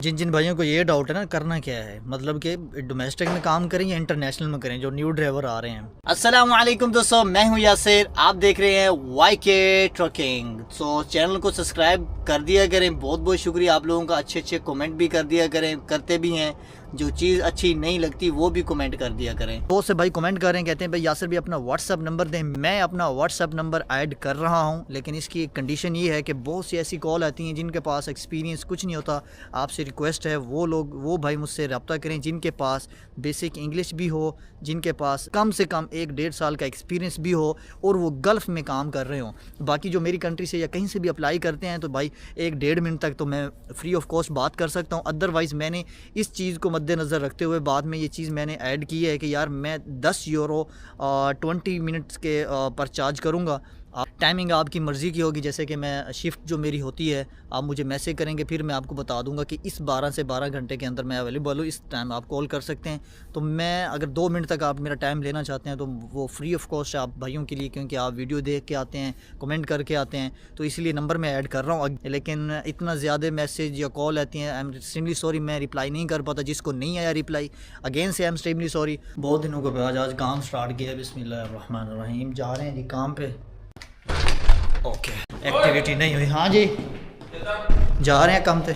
जिन जिन भाइयों को ये डाउट है ना, करना क्या है, मतलब कि डोमेस्टिक में काम करें या इंटरनेशनल में करें, जो न्यू ड्राइवर आ रहे हैं। अस्सलाम वालेकुम दोस्तों, मैं हूं यासिर, आप देख रहे हैं YK ट्रकिंग। सो चैनल को सब्सक्राइब कर दिया करें, बहुत बहुत शुक्रिया आप लोगों का। अच्छे अच्छे कमेंट भी कर दिया करें, करते भी हैं। जो चीज़ अच्छी नहीं लगती वो भी कमेंट कर दिया करें। बहुत से भाई कमेंट कर रहे हैं, कहते हैं भाई यासिर भी अपना व्हाट्सअप नंबर दें। मैं अपना व्हाट्सअप नंबर ऐड कर रहा हूं, लेकिन इसकी एक कंडीशन ये है कि बहुत सी ऐसी कॉल आती हैं जिनके पास एक्सपीरियंस कुछ नहीं होता। आपसे रिक्वेस्ट है वो भाई मुझसे रब्ता करें जिनके पास बेसिक इंग्लिश भी हो, जिनके पास कम से कम 1-1.5 साल का एक्सपीरियंस भी हो और वो गल्फ़ में काम कर रहे हों। बाकी जो मेरी कंट्री से या कहीं से भी अप्लाई करते हैं तो भाई 1-1.5 मिनट तक तो मैं फ्री ऑफ कॉस्ट बात कर सकता हूँ। अदरवाइज़ मैंने इस चीज़ को मद्देनज़र रखते हुए बाद में ये चीज़ मैंने ऐड की है कि यार मैं 10 यूरो 20 मिनट्स के पर चार्ज करूँगा। टाइमिंग आपकी मर्ज़ी की होगी, जैसे कि मैं शिफ्ट जो मेरी होती है आप मुझे मैसेज करेंगे, फिर मैं आपको बता दूंगा कि इस 12 से 12 घंटे के अंदर मैं अवेलेबल हूँ, इस टाइम आप कॉल कर सकते हैं। तो मैं अगर 2 मिनट तक आप मेरा टाइम लेना चाहते हैं तो वो फ्री ऑफ कॉस्ट है आप भाइयों के लिए, क्योंकि आप वीडियो देख के आते हैं, कमेंट करके आते हैं, तो इसलिए नंबर मैं ऐड कर रहा हूँ। लेकिन इतना ज़्यादा मैसेज या कॉल आती हैं, आई एम एक्सट्रीमली सॉरी, मैं रिप्लाई नहीं कर पाता। जिसको नहीं आया रिप्लाई, अगेन से आई एम एक्सट्रीमली सॉरी। बहुत दिनों के बाद आज काम स्टार्ट किया, बिस्मिल्लाहिर्रहमानिर्रहीम। जा रहे हैं जी काम पे। ओके, एक्टिविटी नहीं हुई। हाँ जी, जा रहे हैं काम पे।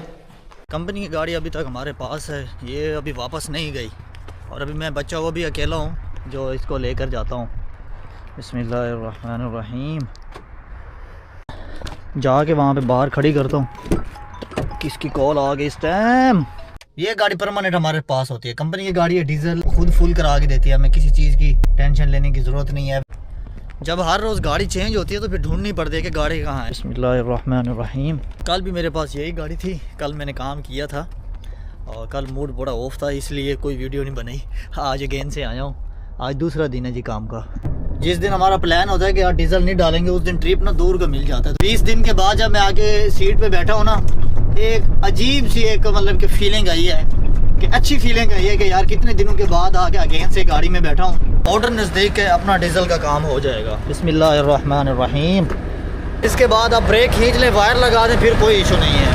कंपनी की गाड़ी अभी तक हमारे पास है, ये अभी वापस नहीं गई, और अभी मैं बच्चा वो भी अकेला हूँ जो इसको लेकर जाता हूँ। बिस्मिल्लाहिर्रहमानिर्रहीम। जाके वहाँ पे बाहर खड़ी करता हूँ। किसकी कॉल आ गई इस टाइम? ये गाड़ी परमानेंट हमारे पास होती है, कंपनी की गाड़ी है, डीजल खुद फुल करा के देती है, हमें किसी चीज़ की टेंशन लेने की ज़रूरत नहीं है। जब हर रोज़ गाड़ी चेंज होती है तो फिर ढूंढनी पड़ती है कि गाड़ी कहाँ है। बिस्मिल्लाहिर्रहमानिर्रहीम। कल भी मेरे पास यही गाड़ी थी, कल मैंने काम किया था और कल मूड बड़ा ऑफ था, इसलिए कोई वीडियो नहीं बनाई। आज अगेन से आया हूँ, आज दूसरा दिन है जी काम का। जिस दिन हमारा प्लान होता है कि यार डीजल नहीं डालेंगे, उस दिन ट्रिप ना दूर का मिल जाता है। 20 दिन के बाद जब मैं आके सीट पे बैठा हूँ ना, एक अजीब सी एक मतलब कि फीलिंग आई है, कि अच्छी फीलिंग आई है कि यार कितने दिनों के बाद आके अगेन से गाड़ी में बैठा हूँ। ऑर्डर नज़दीक है, अपना डीजल का काम हो जाएगा। बिस्मिल्लाहिर्रहमानिर्रहीम। इसके बाद आप ब्रेक खींच लें, वायर लगा दें, फिर कोई इशू नहीं है।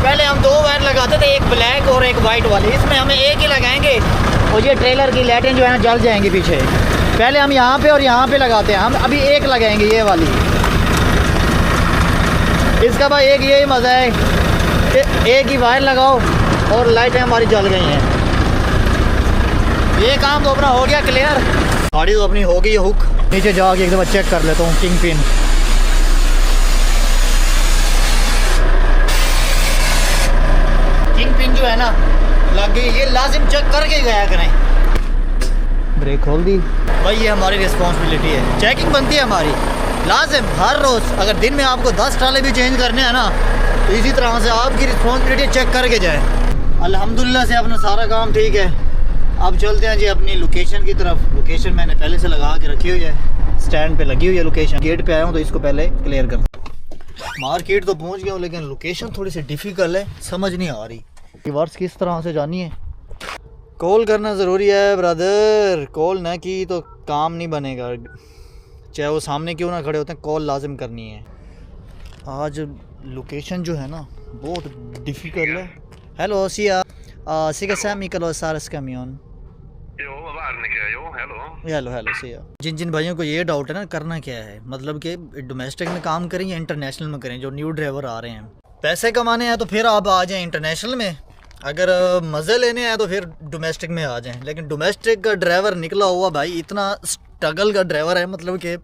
पहले हम 2 वायर लगाते थे, एक ब्लैक और एक वाइट वाली, इसमें हमें एक ही लगाएंगे और ये ट्रेलर की लाइटें जो है ना जल जाएंगी पीछे। पहले हम यहाँ पे और यहाँ पे लगाते हैं, हम अभी एक लगाएंगे ये वाली। इसका भाई एक यही मज़ा है कि एक ही वायर लगाओ और लाइटें हमारी जल गई हैं। ये काम तो अपना हो गया क्लियर। गाड़ी तो अपनी हो गई है हुक। नीचे जाके एक दफ़ा चेक कर लेता हूँ किंग पिन। किंग पिन जो है ना लग गई, ये लाजिम चेक करके गया करें। ब्रेक खोल दी भाई, ये हमारी रिस्पॉन्सिबिलिटी है, चेकिंग बनती है हमारी लाजिम हर रोज़। अगर दिन में आपको 10 टाले भी चेंज करने हैं ना, तो इसी तरह से आपकी रिस्पॉन्सिबिलिटी चेक करके जाए। अल्हम्दुलिल्लाह से अपना सारा काम ठीक है। अब चलते हैं जी अपनी लोकेशन की तरफ। लोकेशन मैंने पहले से लगा के रखी हुई है, स्टैंड पे लगी हुई है लोकेशन। गेट पे आया हूँ तो इसको पहले क्लियर कर। मार्केट तो पहुँच गया हूँ, लेकिन लोकेशन थोड़ी सी डिफ़िकल्ट है, समझ नहीं आ रही रिवर्स किस तरह से जानी है। कॉल करना ज़रूरी है ब्रदर, कॉल ना की तो काम नहीं बनेगा, चाहे वो सामने क्यों ना खड़े होते हैं, कॉल लाजिम करनी है। आज लोकेशन जो है ना बहुत डिफ़िकल्ट है। Hello Siya, siga sa mi kalau saras camion। Hello Siya. जिन जिन भाइयों को ये डाउट है ना, करना क्या है, मतलब कि डोमेस्टिक में काम करें या इंटरनेशनल में करें, जो न्यू ड्राइवर आ रहे हैं। पैसे कमाने हैं तो फिर आप आ जाएं इंटरनेशनल में, अगर मज़े लेने हैं तो फिर डोमेस्टिक में आ जाएं। लेकिन डोमेस्टिक का ड्राइवर निकला हुआ भाई इतना स्ट्रगल का ड्राइवर है, मतलब कि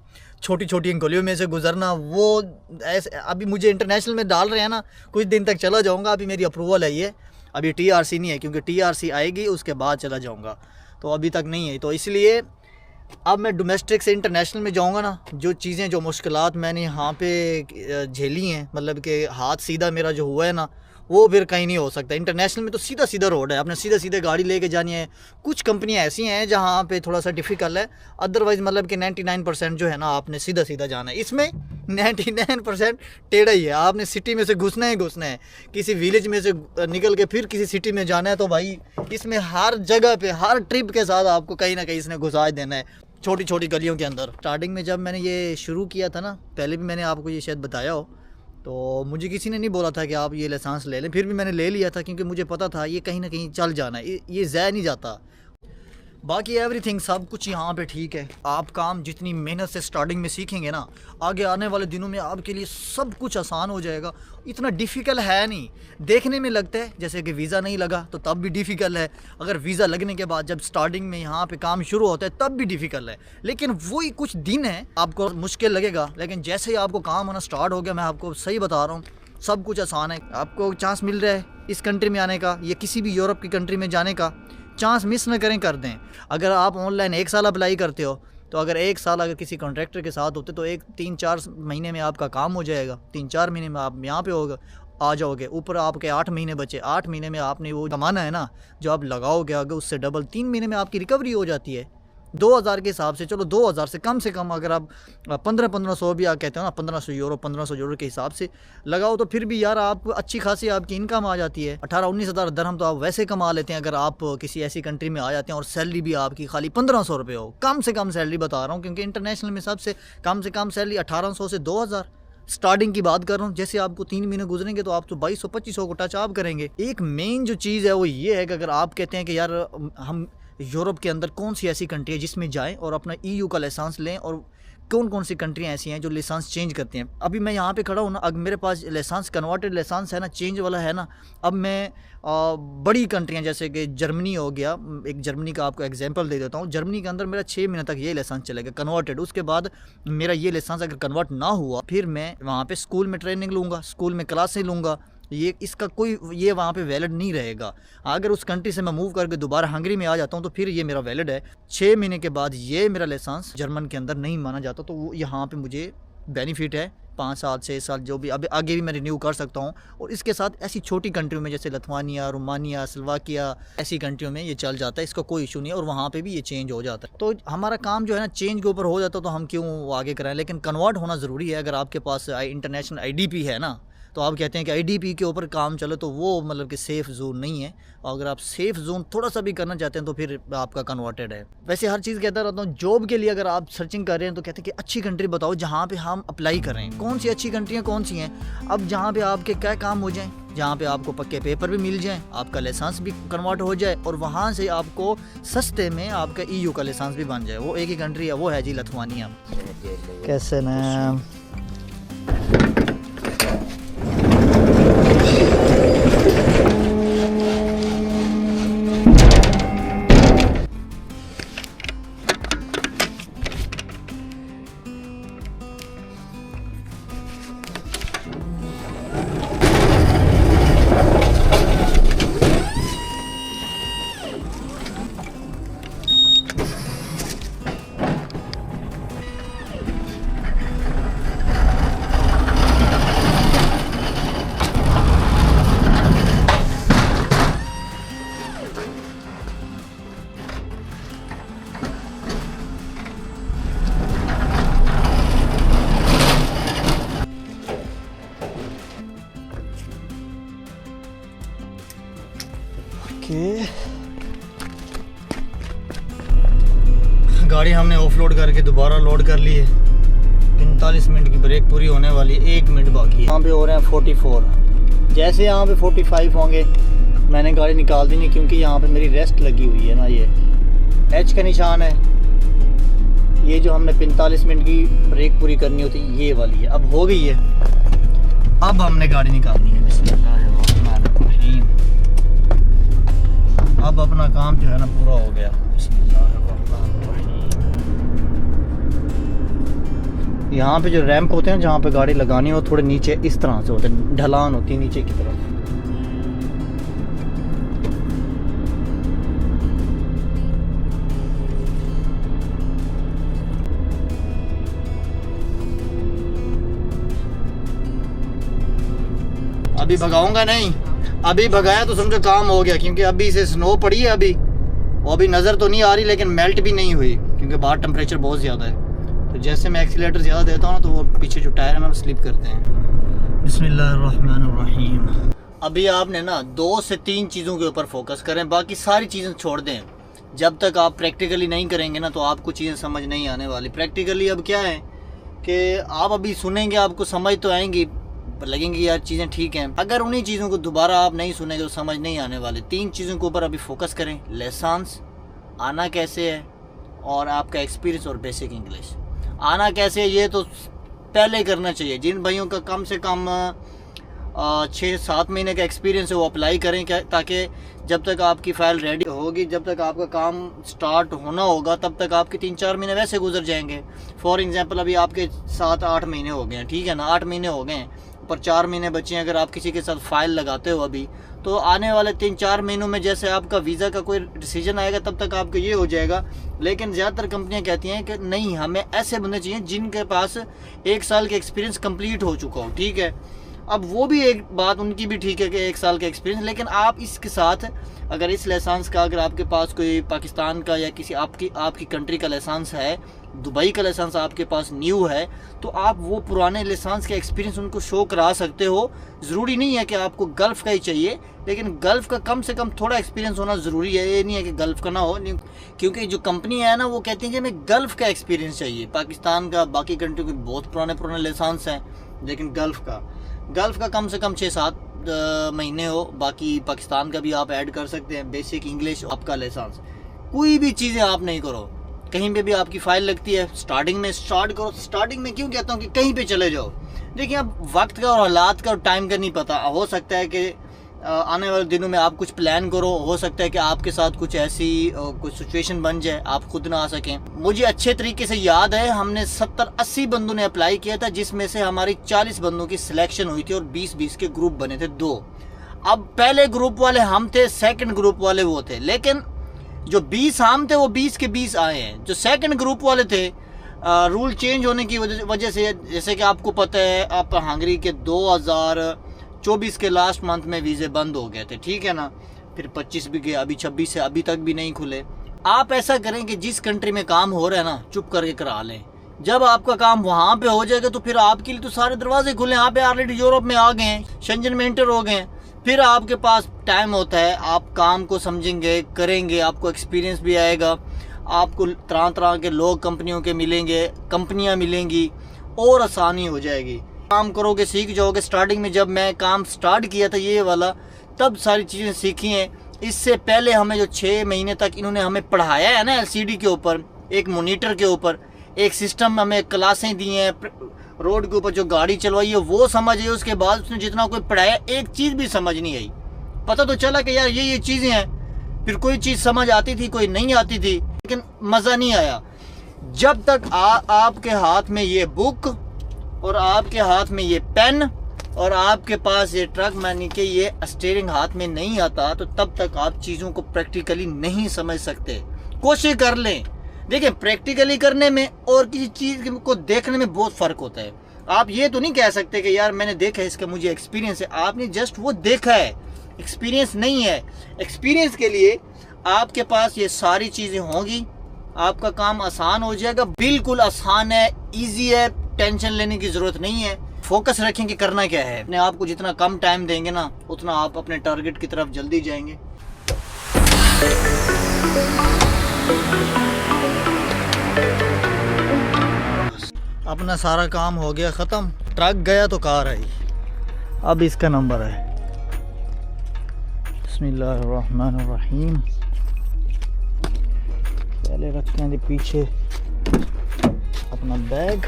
छोटी छोटी गलियों में से गुजरना, वो ऐसे। अभी मुझे इंटरनेशनल में डाल रहे हैं ना, कुछ दिन तक चला जाऊंगा। अभी मेरी अप्रूवल है, ये अभी TRC नहीं है, क्योंकि TRC आएगी उसके बाद चला जाऊंगा, तो अभी तक नहीं है। तो इसलिए अब मैं डोमेस्टिक से इंटरनेशनल में जाऊंगा ना, जो चीज़ें जो मुश्किलात मैंने यहाँ पे झेली हैं, मतलब कि हाथ सीधा मेरा जो हुआ है ना, वो फिर कहीं नहीं हो सकता। इंटरनेशनल में तो सीधा सीधा रोड है, आपने सीधा सीधे गाड़ी लेके जानी है। कुछ कंपनियां ऐसी हैं जहाँ पे थोड़ा सा डिफ़िकल्ट है, अदरवाइज़ मतलब कि 99% जो है ना आपने सीधा सीधा जाना है। इसमें 99% टेढ़ा ही है, आपने सिटी में से घुसना ही घुसना है, किसी विलेज में से निकल के फिर किसी सिटी में जाना है। तो भाई इसमें हर जगह पे हर ट्रिप के साथ आपको कहीं ना कहीं इसने घुसा देना है। छोटी छोटी गलियों के अंदर। स्टार्टिंग में जब मैंने ये शुरू किया था ना, पहले भी मैंने आपको ये शायद बताया हो, तो मुझे किसी ने नहीं बोला था कि आप ये लाइसेंस ले लें, फिर भी मैंने ले लिया था क्योंकि मुझे पता था ये कहीं ना कहीं चल जाना है, ये ज़ाया नहीं जाता। बाकी एवरीथिंग सब कुछ यहाँ पे ठीक है। आप काम जितनी मेहनत से स्टार्टिंग में सीखेंगे ना, आगे आने वाले दिनों में आपके लिए सब कुछ आसान हो जाएगा। इतना डिफ़िकल्ट है नहीं, देखने में लगता है जैसे कि वीज़ा नहीं लगा तो तब भी डिफ़िकल्ट है, अगर वीज़ा लगने के बाद जब स्टार्टिंग में यहाँ पे काम शुरू होता है तब भी डिफ़िकल्ट है, लेकिन वही कुछ दिन है आपको मुश्किल लगेगा, लेकिन जैसे ही आपको काम होना स्टार्ट हो गया, मैं आपको सही बता रहा हूँ, सब कुछ आसान है। आपको चांस मिल रहा है इस कंट्री में आने का या किसी भी यूरोप की कंट्री में जाने का, चांस मिस न करें, कर दें। अगर आप ऑनलाइन 1 साल अप्लाई करते हो तो अगर 1 साल अगर किसी कॉन्ट्रैक्टर के साथ होते तो 3-4 महीने में आपका काम हो जाएगा, 3-4 महीने में आप यहाँ पे होगा आ जाओगे। ऊपर आपके 8 महीने बचे, 8 महीने में आपने वो कमाना है ना जो आप लगाओगे, अगर उससे डबल 3 महीने में आपकी रिकवरी हो जाती है 2000 के हिसाब से। चलो 2000 से कम अगर आप 1500 भी आप कहते हो ना, 1500 यूरो के हिसाब से लगाओ तो फिर भी यार आप अच्छी खासी आपकी इनकम आ जाती है। 18-19 हज़ार दरहम तो आप वैसे कमा लेते हैं अगर आप किसी ऐसी कंट्री में आ जाते हैं और सैलरी भी आपकी खाली 1500 रुपये हो। कम से कम सैलरी बता रहा हूँ, क्योंकि इंटरनेशनल में सबसे कम से कम सैलरी 1800 से 2000 स्टार्टिंग की बात कर रहा हूँ। जैसे आपको 3 महीने गुजरेंगे तो आप तो 2200-2500 को टच आप करेंगे। एक मेन जो चीज़ है वो ये है कि अगर आप कहते हैं कि यार हम यूरोप के अंदर कौन सी ऐसी कंट्री है जिसमें जाएं और अपना EU का लाइसेंस लें, और कौन कौन सी कंट्रियाँ ऐसी हैं जो लाइसेंस चेंज करती हैं। अभी मैं यहाँ पे खड़ा हूँ ना, अगर मेरे पास लाइसेंस कन्वर्टेड लाइसेंस है ना, चेंज वाला है ना, अब मैं बड़ी कंट्रियाँ जैसे कि जर्मनी हो गया, एक जर्मनी का आपको एग्जांपल दे देता हूँ। जर्मनी के अंदर मेरा 6 महीने तक ये लाइसेंस चलेगा कन्वर्टेड। उसके बाद मेरा ये लाइसेंस अगर कन्वर्ट ना हुआ फिर मैं वहाँ पर स्कूल में ट्रेनिंग लूँगा, स्कूल में क्लासें लूँगा, ये इसका कोई ये वहाँ पे वैलिड नहीं रहेगा। अगर उस कंट्री से मैं मूव करके दोबारा हंगरी में आ जाता हूँ तो फिर ये मेरा वैलिड है। 6 महीने के बाद ये मेरा लाइसेंस जर्मन के अंदर नहीं माना जाता, तो वो यहाँ पे मुझे बेनिफिट है 5 साल 6 साल जो भी, अब आगे भी मैं रिन्यू कर सकता हूँ। और इसके साथ ऐसी छोटी कंट्रियों में जैसे लिथुआनिया, रोमानिया, स्लोवाकिया, ऐसी कंट्रियों में ये चल जाता है, इसका कोई इशू नहीं है, और वहाँ पे भी ये चेंज हो जाता है। तो हमारा काम जो है ना चेंज के ऊपर हो जाता है, तो हम क्यों आगे कराएं, लेकिन कन्वर्ट होना ज़रूरी है। अगर आपके पास इंटरनेशनल IDP है ना, तो आप कहते हैं कि IDP के ऊपर काम चलो, तो वो मतलब कि सेफ़ जोन नहीं है। और अगर आप सेफ़ जोन थोड़ा सा भी करना चाहते हैं तो फिर आपका कन्वर्टेड है। वैसे हर चीज़ कहता रहता हूँ, जॉब के लिए अगर आप सर्चिंग कर रहे हैं तो कहते हैं कि अच्छी कंट्री बताओ जहाँ पे हम अप्लाई कर रहे हैं। कौन सी अच्छी कंट्रियाँ कौन सी हैं? अब जहाँ पे आपके क्या काम हो जाएँ, जहाँ पे आपको पक्के पेपर भी मिल जाएँ, आपका लाइसेंस भी कन्वर्ट हो जाए, और वहाँ से आपको सस्ते में आपका EU का लाइसेंस भी बन जाए। वो एक ही कंट्री है, वो है जी लिथुआनिया। कैसे ना गाड़ी हमने ऑफलोड करके दोबारा लोड कर ली है। 45 मिनट की ब्रेक पूरी होने वाली है, 1 मिनट बाकी है। यहाँ पे हो रहे हैं 44। जैसे यहाँ पे 45 होंगे मैंने गाड़ी निकाल दी नहीं, क्योंकि यहाँ पे मेरी रेस्ट लगी हुई है ना, ये H का निशान है। ये जो हमने 45 मिनट की ब्रेक पूरी करनी होती है ये वाली है, अब हो गई है। अब हमने गाड़ी निकालनी है। बिस्मिल्लाहिर्रहमानिर्रहीम। अब अपना काम जो है ना पूरा हो गया। यहाँ पे जो रैंप होते हैं जहाँ पे गाड़ी लगानी हो, थोड़े नीचे इस तरह से होते हैं, ढलान होती है नीचे की तरफ। अभी भगाऊंगा नहीं, अभी भगाया तो समझो काम हो गया, क्योंकि अभी से स्नो पड़ी है। अभी वो अभी नज़र तो नहीं आ रही, लेकिन मेल्ट भी नहीं हुई, क्योंकि बाहर टेम्परेचर बहुत ज़्यादा है। तो जैसे मैं एक्सीलेटर ज़्यादा देता हूँ तो वो पीछे जो टायर है ना स्लिप करते हैं। बिस्मिल्लाहिर्रहमानिर्रहीम। अभी आपने ना 2 से 3 चीज़ों के ऊपर फोकस करें, बाकी सारी चीज़ें छोड़ दें। जब तक आप प्रैक्टिकली नहीं करेंगे ना तो आपको चीज़ें समझ नहीं आने वाली। प्रैक्टिकली अब क्या है कि आप अभी सुनेंगे, आपको समझ तो आएंगी, लगेंगी यार चीज़ें ठीक हैं। अगर उन्हीं चीज़ों को दोबारा आप नहीं सुनेंगे तो समझ नहीं आने वाली। 3 चीज़ों के ऊपर अभी फोकस करें, लेसन्स, आना कैसे है, और आपका एक्सपीरियंस और बेसिक इंग्लिश। आना कैसे है ये तो पहले करना चाहिए। जिन भाइयों का कम से कम 6-7 महीने का एक्सपीरियंस है वो अप्लाई करें, क्या, ताकि जब तक आपकी फ़ाइल रेडी होगी, जब तक आपका काम स्टार्ट होना होगा, तब तक आपके 3-4 महीने वैसे गुजर जाएंगे। फॉर एग्जांपल अभी आपके 7-8 महीने हो गए हैं, ठीक है ना, 8 महीने हो गए हैं, पर 4 महीने बचे हैं। अगर आप किसी के साथ फ़ाइल लगाते हो अभी, तो आने वाले 3-4 महीनों में जैसे आपका वीज़ा का कोई डिसीजन आएगा तब तक आपका ये हो जाएगा। लेकिन ज़्यादातर कंपनियां कहती हैं कि नहीं, हमें ऐसे बंदे चाहिए जिनके पास 1 साल का एक्सपीरियंस कंप्लीट हो चुका हो, ठीक है। अब वो भी एक बात उनकी भी ठीक है कि 1 साल का एक्सपीरियंस, लेकिन आप इसके साथ अगर इस लाइसेंस का, अगर आपके पास कोई पाकिस्तान का या किसी आपकी कंट्री का लाइसेंस है, दुबई का लाइसेंस आपके पास न्यू है, तो आप वो पुराने लाइसेंस के एक्सपीरियंस उनको शो करा सकते हो। ज़रूरी नहीं है कि आपको गल्फ़ का ही चाहिए, लेकिन गल्फ़ का कम से कम थोड़ा एक्सपीरियंस होना ज़रूरी है। ये नहीं है कि गल्फ़ का ना हो, क्योंकि जो कंपनी है ना वो कहती है कि हमें गल्फ़ का एक्सपीरियंस चाहिए। पाकिस्तान का, बाकी कंट्री के बहुत पुराने लाइसेंस हैं, लेकिन गल्फ़ का कम से कम 6-7 महीने हो। बाकी पाकिस्तान का भी आप ऐड कर सकते हैं। बेसिक इंग्लिश, आपका लाइसेंस, कोई भी चीज़ें आप नहीं करो। कहीं पे भी आपकी फ़ाइल लगती है, स्टार्टिंग में स्टार्ट करो। स्टार्टिंग में क्यों कहता हूँ कि कहीं पे चले जाओ। देखिए, अब वक्त का और हालात का और टाइम का नहीं पता, हो सकता है कि आने वाले दिनों में आप कुछ प्लान करो, हो सकता है कि आपके साथ कुछ ऐसी कुछ सिचुएशन बन जाए, आप खुद ना आ सकें। मुझे अच्छे तरीके से याद है, हमने 70-80 बंदों ने अप्लाई किया था, जिसमें से हमारी 40 बंदों की सिलेक्शन हुई थी और 20-20 के ग्रुप बने थे 2। अब पहले ग्रुप वाले हम थे, सेकंड ग्रुप वाले वो थे, लेकिन जो 20 हम थे वो 20 के 20 आए हैं। जो सेकंड ग्रुप वाले थे, रूल चेंज होने की वजह से, जैसे कि आपको पता है, आप हंगरी के 2024 के लास्ट मंथ में वीज़े बंद हो गए थे, ठीक है ना। फिर 25 भी गए, अभी 26 से अभी तक भी नहीं खुले। आप ऐसा करें कि जिस कंट्री में काम हो रहा है ना, चुप करके करा लें। जब आपका काम वहाँ पे हो जाएगा तो फिर आपके लिए तो सारे दरवाजे खुले। आप ऑलरेडी यूरोप में आ गए हैं, शेंजन में एंटर हो गए हैं, फिर आपके पास टाइम होता है, आप काम को समझेंगे, करेंगे, आपको एक्सपीरियंस भी आएगा, आपको तरह तरह के लोग कंपनियों के मिलेंगे, कंपनियां मिलेंगी, और आसानी हो जाएगी। काम करोगे, सीख जाओगे। स्टार्टिंग में जब मैं काम स्टार्ट किया था ये वाला, तब सारी चीज़ें सीखी हैं। इससे पहले हमें जो 6 महीने तक इन्होंने हमें पढ़ाया है ना, LCD के ऊपर, एक मोनीटर के ऊपर, एक सिस्टम, हमें क्लासें दी हैं, रोड के ऊपर जो गाड़ी चलवाई है वो समझ आई। उसके बाद उसने जितना कोई पढ़ाया, एक चीज़ भी समझ नहीं आई। पता तो चला कि यार ये चीज़ें हैं, फिर कोई चीज़ समझ आती थी, कोई नहीं आती थी, लेकिन मज़ा नहीं आया। जब तक आपके हाथ में ये बुक और आपके हाथ में ये पेन और आपके पास ये ट्रक मानी के ये स्टीयरिंग हाथ में नहीं आता, तो तब तक आप चीज़ों को प्रैक्टिकली नहीं समझ सकते। कोशिश कर लें। देखिए, प्रैक्टिकली करने में और किसी चीज़ को देखने में बहुत फ़र्क होता है। आप ये तो नहीं कह सकते कि यार मैंने देखा है, इसका मुझे एक्सपीरियंस है। आपने जस्ट वो देखा है, एक्सपीरियंस नहीं है। एक्सपीरियंस के लिए आपके पास ये सारी चीज़ें होंगी, आपका काम आसान हो जाएगा। बिल्कुल आसान है, ईजी है, टेंशन लेने की ज़रूरत नहीं है। फोकस रखें कि करना क्या है। अपने आप को जितना कम टाइम देंगे ना, उतना आप अपने टारगेट की तरफ जल्दी जाएंगे। अपना सारा काम हो गया ख़त्म। ट्रक गया तो कार आई। अब इसका नंबर है। बिस्मिल्लाहिर्रहमानिर्रहीम। पहले रखते हैं पीछे अपना बैग।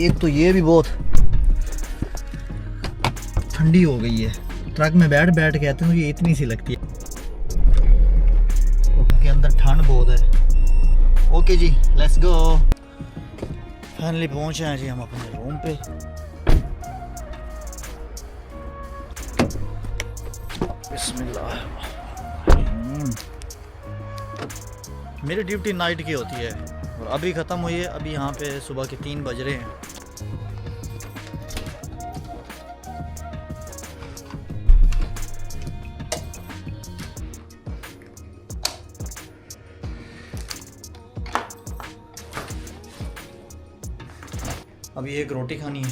एक तो ये भी बहुत ठंडी हो गई है। ट्रक में बैठ के आते हैं, ये इतनी सी लगती है क्योंकि अंदर ठंड बहुत है। ओके जी, लेट्स गो। फाइनली पहुंचे हैं जी हम अपने रूम पे। बिस्मिल्लाह। मेरी ड्यूटी नाइट की होती है और अभी ख़त्म हुई है। अभी यहाँ पे सुबह के 3 बज रहे हैं। अभी एक रोटी खानी है,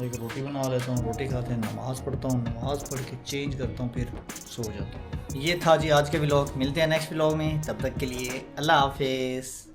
एक रोटी बना लेता हूँ, रोटी खाते हैं, नमाज़ पढ़ता हूँ, नमाज़ पढ़ के चेंज करता हूँ, फिर सो जाता हूँ। ये था जी आज के व्लॉग। मिलते हैं नेक्स्ट व्लॉग में, तब तक के लिए अल्लाह हाफिज़।